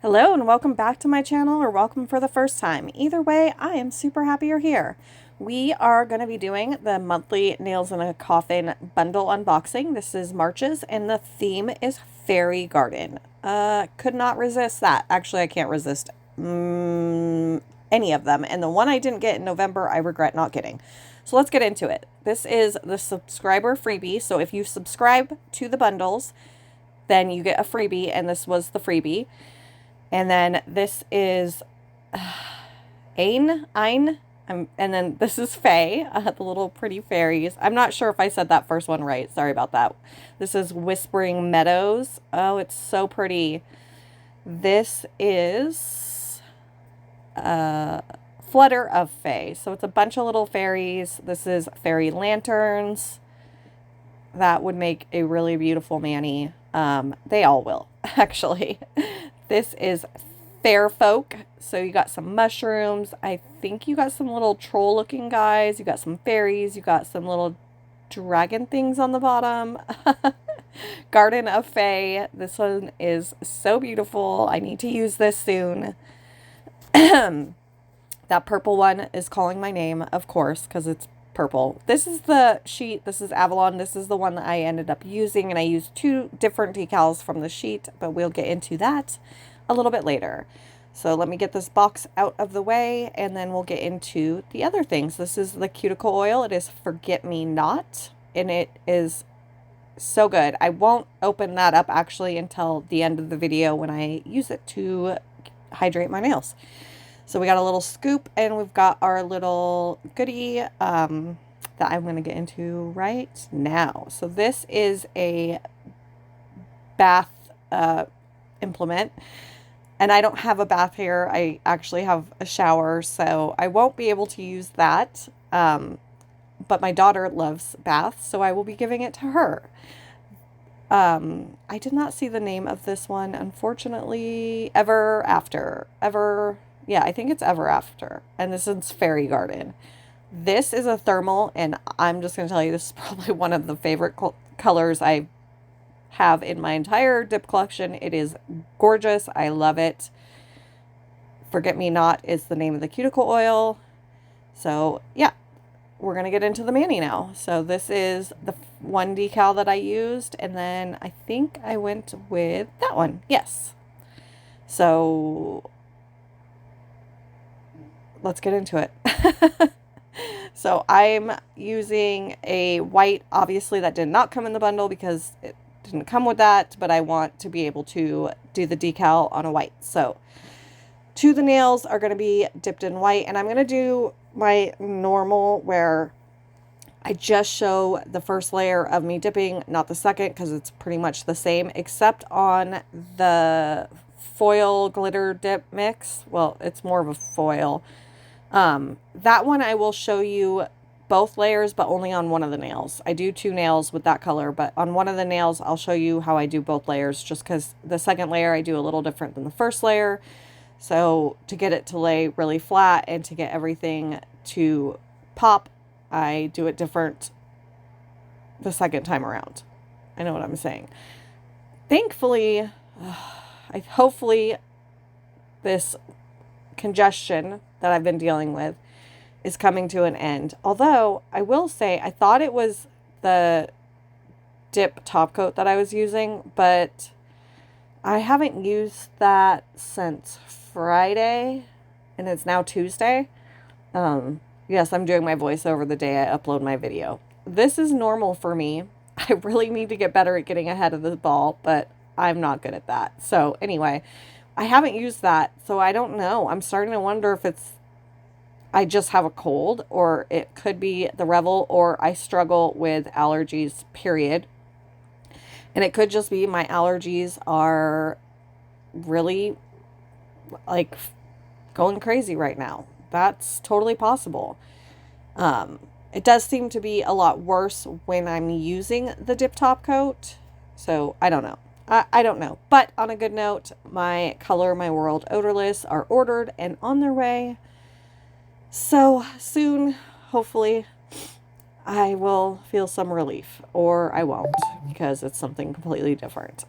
Hello and welcome back to my channel, or welcome for the first time. Either way, I am super happy you're here. We are going to be doing the monthly Nailzinacoffin bundle unboxing. This is March's and the theme is Fairy Garden. Could not resist that. Actually, I can't resist any of them. And the one I didn't get in November, I regret not getting. So let's get into it. This is the subscriber freebie. So if you subscribe to the bundles, then you get a freebie, and this was the freebie. And then this is Ein, and then this is Faye, the little pretty fairies. I'm not sure if I said that first one right. Sorry about that. This is Whispering Meadows. Oh, it's so pretty. This is Flutter of Faye. So it's a bunch of little fairies. This is Fairy Lanterns. That would make a really beautiful mani. They all will, actually. This is Fair Folk. So you got some mushrooms. I think you got some little troll looking guys. You got some fairies. You got some little dragon things on the bottom. Garden of Fae. This one is so beautiful. I need to use this soon. That purple one is calling my name, of course, because it's purple. This is the sheet. This is Avalon. This is the one that I ended up using, and I used two different decals from the sheet, but we'll get into that a little bit later. So let me get this box out of the way, and then we'll get into the other things. This is the cuticle oil. It is Forget Me Not, and it is so good. I won't open that up actually until the end of the video when I use it to hydrate my nails. So we got a little scoop, and we've got our little goodie that I'm going to get into right now. So this is a bath implement, and I don't have a bath here. I actually have a shower, so I won't be able to use that. But my daughter loves baths, so I will be giving it to her. I did not see the name of this one, unfortunately. Yeah, I think it's Ever After. And this is Fairy Garden. This is a thermal, and I'm just going to tell you, this is probably one of the favorite colors I have in my entire dip collection. It is gorgeous. I love it. Forget Me Not is the name of the cuticle oil. So, yeah, we're going to get into the mani now. So this is the one decal that I used, and then I think I went with that one. Yes. So let's get into it. So I'm using a white, obviously that did not come in the bundle because it didn't come with that, but I want to be able to do the decal on a white. So the nails are going to be dipped in white, and I'm going to do my normal where I just show the first layer of me dipping, not the second, because it's pretty much the same, except on the foil glitter dip mix. Well, it's more of a foil. That one I will show you both layers, but only on one of the nails. I do two nails with that color, but on one of the nails, I'll show you how I do both layers, just because the second layer I do a little different than the first layer. So to get it to lay really flat and to get everything to pop, I do it different the second time around. I know what I'm saying. Thankfully, hopefully this congestion that I've been dealing with is coming to an end. Although I will say I thought it was the dip top coat that I was using, but I haven't used that since Friday, and it's now Tuesday. Yes, I'm doing my voiceover the day I upload my video. This is normal for me. I really need to get better at getting ahead of the ball, but I'm not good at that. So anyway, I haven't used that, so I don't know. I'm starting to wonder if I just have a cold, or it could be the Revel, or I struggle with allergies, period. And it could just be my allergies are really like going crazy right now. That's totally possible. It does seem to be a lot worse when I'm using the dip top coat. So I don't know. I don't know. But on a good note, my Color My World odorless are ordered and on their way. So soon, hopefully, I will feel some relief, or I won't, because it's something completely different.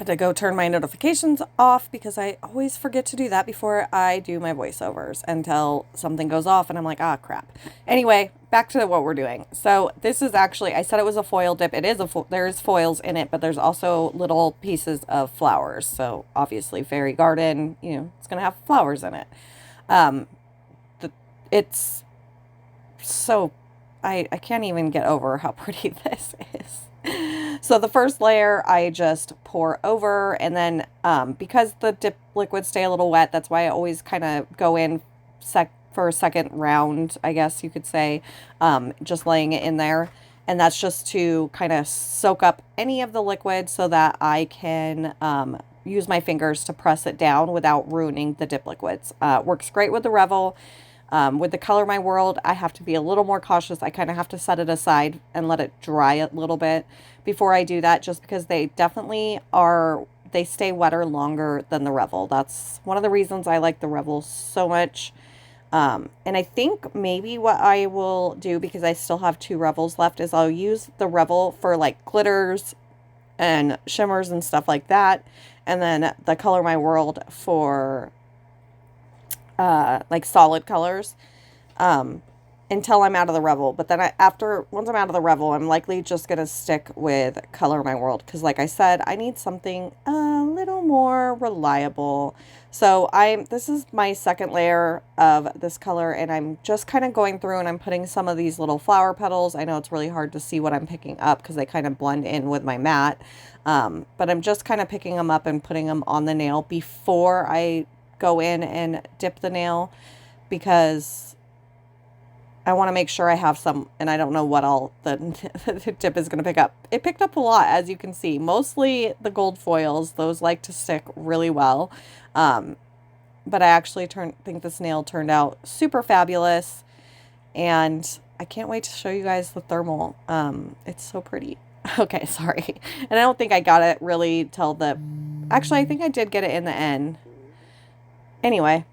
had to go turn my notifications off because I always forget to do that before I do my voiceovers until something goes off and I'm like, ah, crap. Anyway, back to what we're doing. So this is actually, I said it was a foil dip. It is there's foils in it, but there's also little pieces of flowers. So obviously fairy garden, you know, it's going to have flowers in it. Um, it's so, I can't even get over how pretty this is. So the first layer I just pour over, and then because the dip liquids stay a little wet, that's why I always kind of go in for a second round, I guess you could say, just laying it in there. And that's just to kind of soak up any of the liquid so that I can use my fingers to press it down without ruining the dip liquids. Works great with the Revel. With the Color My World, I have to be a little more cautious. I kind of have to set it aside and let it dry a little bit before I do that, just because they definitely are, they stay wetter longer than the Revel. That's one of the reasons I like the Revel so much. And I think maybe what I will do, because I still have 2 Revels left, is I'll use the Revel for like glitters and shimmers and stuff like that. And then the Color My World for like solid colors, until I'm out of the Revel. But then once I'm out of the Revel, I'm likely just going to stick with Color My World. Because like I said, I need something a little more reliable. So this is my second layer of this color, and I'm just kind of going through and I'm putting some of these little flower petals. I know it's really hard to see what I'm picking up because they kind of blend in with my mat. But I'm just kind of picking them up and putting them on the nail before I go in and dip the nail, because I want to make sure I have some, and I don't know what all the dip is going to pick up. It picked up a lot, as you can see, mostly the gold foils. Those like to stick really well. But I actually think this nail turned out super fabulous, and I can't wait to show you guys the thermal. It's so pretty. Okay, sorry. And I don't think I got it really till actually, I think I did get it in the end. Anyway,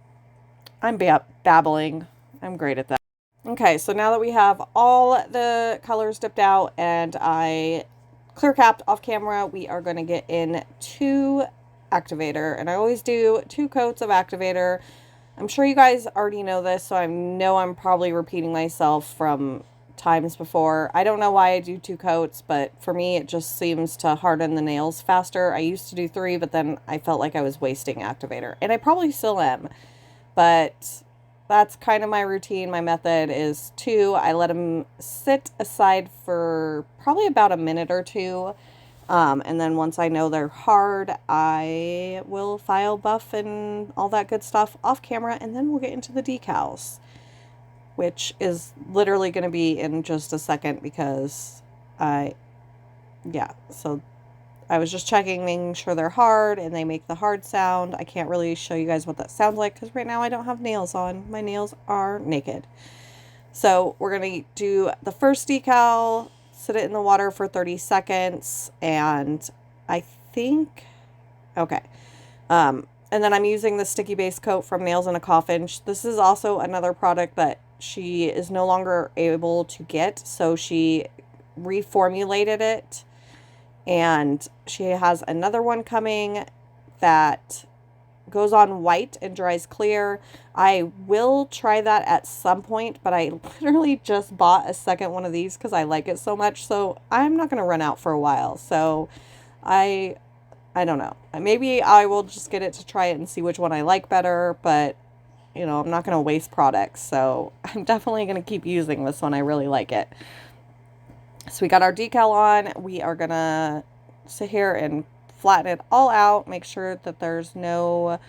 I'm babbling. I'm great at that. Okay, so now that we have all the colors dipped out and I clear capped off camera, we are going to get into Activator. And I always do 2 coats of Activator. I'm sure you guys already know this, so I know I'm probably repeating myself from times before. I don't know why I do 2 coats, but for me it just seems to harden the nails faster. I used to do 3, but then I felt like I was wasting Activator, and I probably still am, but that's kind of my routine. My method is 2. I let them sit aside for probably about a minute or 2, and then once I know they're hard, I will file buff and all that good stuff off camera, and then we'll get into the decals, which is literally going to be in just a second, because so I was just checking, making sure they're hard, and they make the hard sound. I can't really show you guys what that sounds like because right now I don't have nails on. My nails are naked. So we're going to do the first decal, sit it in the water for 30 seconds, and I think, okay. And then I'm using the sticky base coat from Nailzinacoffin. This is also another product that she is no longer able to get, so she reformulated it, and she has another one coming that goes on white and dries clear. I will try that at some point, but I literally just bought a second one of these because I like it so much, so I'm not going to run out for a while. So I don't know. Maybe I will just get it to try it and see which one I like better, but you know, I'm not going to waste products, so I'm definitely going to keep using this one. I really like it. So we got our decal on. We are going to sit here and flatten it all out. Make sure that there's no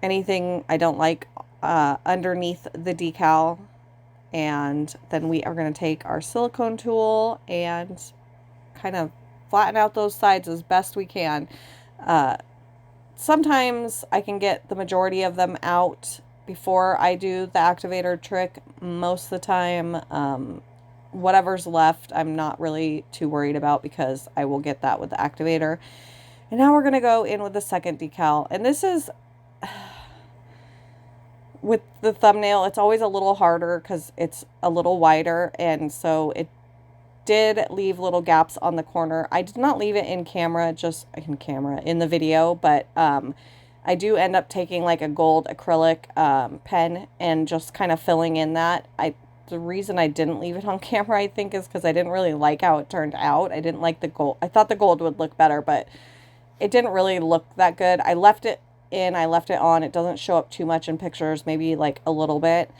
anything I don't like underneath the decal. And then we are going to take our silicone tool and kind of flatten out those sides as best we can. Sometimes I can get the majority of them out before I do the activator trick. Most of the time, whatever's left, I'm not really too worried about because I will get that with the activator. And now we're going to go in with the second decal. And this is, with the thumbnail, it's always a little harder because it's a little wider. And so it did leave little gaps on the corner. I did not leave it in camera, just in the video, but I do end up taking like a gold acrylic pen and just kind of filling in that. The reason I didn't leave it on camera, I think, is because I didn't really like how it turned out. I didn't like the gold. I thought the gold would look better, but it didn't really look that good. I left it in, I left it on. It doesn't show up too much in pictures, maybe like a little bit.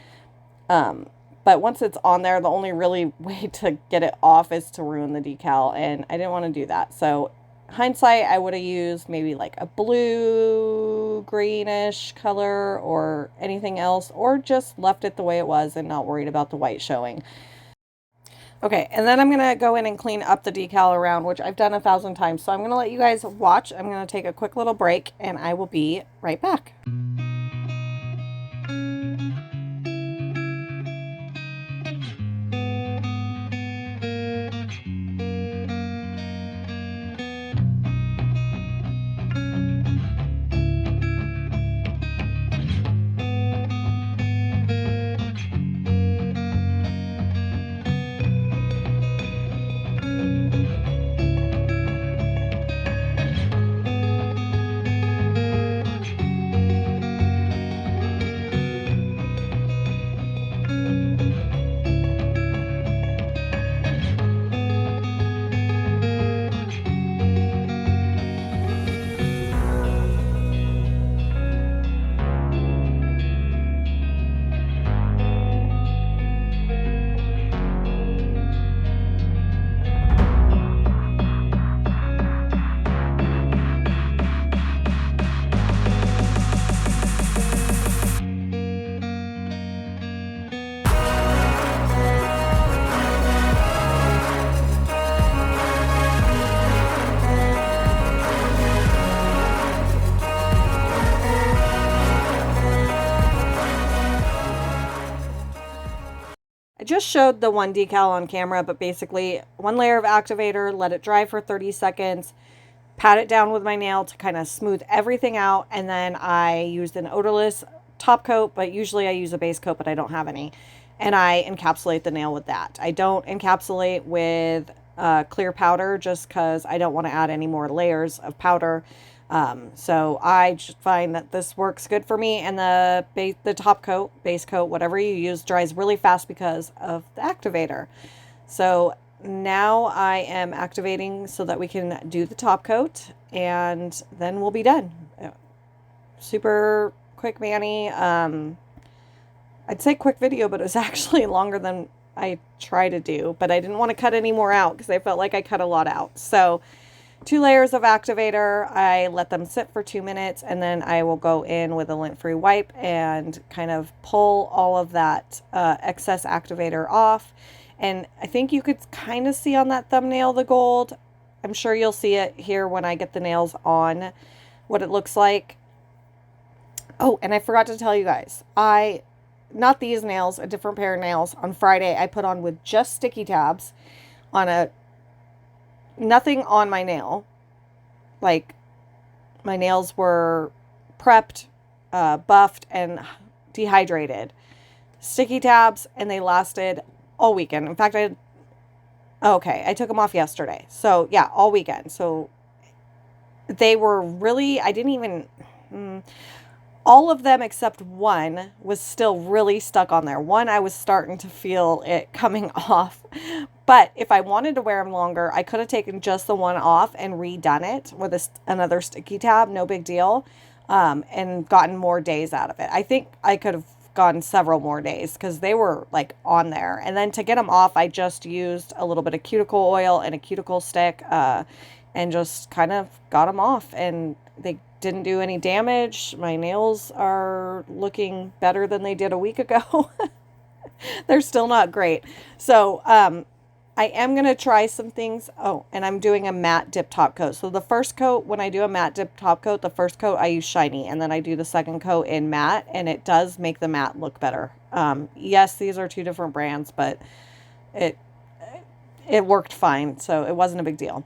But once it's on there, the only really way to get it off is to ruin the decal, and I didn't want to do that. So hindsight, I would have used maybe like a blue greenish color or anything else, or just left it the way it was and not worried about the white showing. Okay, and then I'm going to go in and clean up the decal around, which I've done 1,000 times. So I'm going to let you guys watch. I'm going to take a quick little break, and I will be right back. Just showed the one decal on camera, but basically one layer of activator, let it dry for 30 seconds, pat it down with my nail to kind of smooth everything out, and then I used an odorless top coat, but usually I use a base coat, but I don't have any, and I encapsulate the nail with that. I don't encapsulate with clear powder just because I don't want to add any more layers of powder. So I just find that this works good for me, and the top coat, base coat, whatever you use, dries really fast because of the activator. So now I am activating so that we can do the top coat, and then we'll be done. Super quick mani. I'd say quick video, but it was actually longer than I try to do, but I didn't want to cut any more out because I felt like I cut a lot out. So 2 layers of activator, I let them sit for 2 minutes, and then I will go in with a lint-free wipe and kind of pull all of that excess activator off. And I think you could kind of see on that thumbnail the gold. I'm sure you'll see it here when I get the nails on, what it looks like. Oh, and I forgot to tell you guys, not these nails, a different pair of nails, on Friday I put on with just sticky tabs on nothing on my nail. Like, my nails were prepped, buffed, and dehydrated. Sticky tabs, and they lasted all weekend. In fact, I took them off yesterday. So, yeah, all weekend. So, they were really, all of them except one was still really stuck on there. One, I was starting to feel it coming off. But if I wanted to wear them longer, I could have taken just the one off and redone it with another sticky tab, no big deal, and gotten more days out of it. I think I could have gotten several more days because they were like on there. And then to get them off, I just used a little bit of cuticle oil and a cuticle stick and just kind of got them off, and they didn't do any damage. My nails are looking better than they did a week ago. They're still not great. So I am going to try some things. Oh, and I'm doing a matte dip top coat. So the first coat, when I do a matte dip top coat, the first coat I use shiny, and then I do the second coat in matte, and it does make the matte look better. Yes, these are 2 different brands, but it worked fine, so it wasn't a big deal.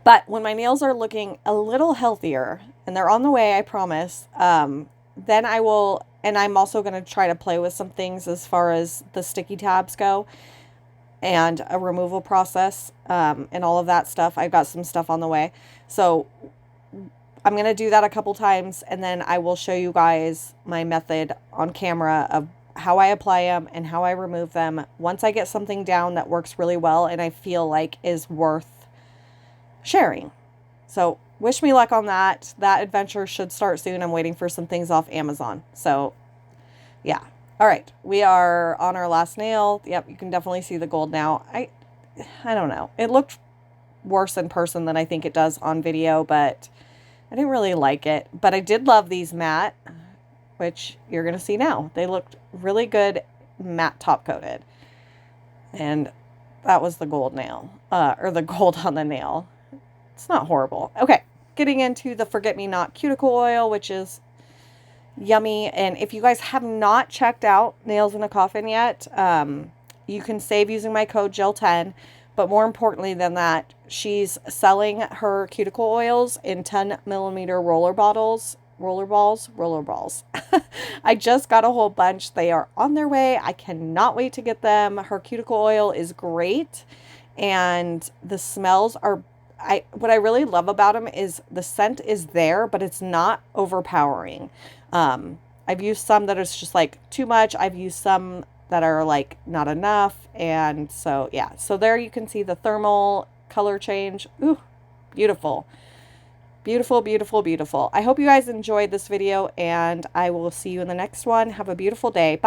But when my nails are looking a little healthier, and they're on the way, I promise, then I will, and I'm also going to try to play with some things as far as the sticky tabs go. and a removal process, and all of that stuff. I've got some stuff on the way. So I'm going to do that a couple times, and then I will show you guys my method on camera of how I apply them and how I remove them once I get something down that works really well and I feel like is worth sharing. So wish me luck on that. That adventure should start soon. I'm waiting for some things off Amazon. So yeah. All right. We are on our last nail. Yep. You can definitely see the gold now. I don't know. It looked worse in person than I think it does on video, but I didn't really like it. But I did love these matte, which you're going to see now. They looked really good matte top coated. And that was the gold nail, or the gold on the nail. It's not horrible. Okay, getting into the Forget Me Not cuticle oil, which is yummy. And if you guys have not checked out Nailzinacoffin yet, you can save using my code JILL10. But more importantly than that, she's selling her cuticle oils in 10 millimeter roller balls. I just got a whole bunch. They are on their way. I cannot wait to get them. Her cuticle oil is great, and the smells are, what I really love about them is the scent is there, but it's not overpowering. I've used some that is just like too much. I've used some that are like not enough, and so yeah. So there you can see the thermal color change. Ooh, beautiful. Beautiful, beautiful, beautiful. I hope you guys enjoyed this video, and I will see you in the next one. Have a beautiful day. Bye.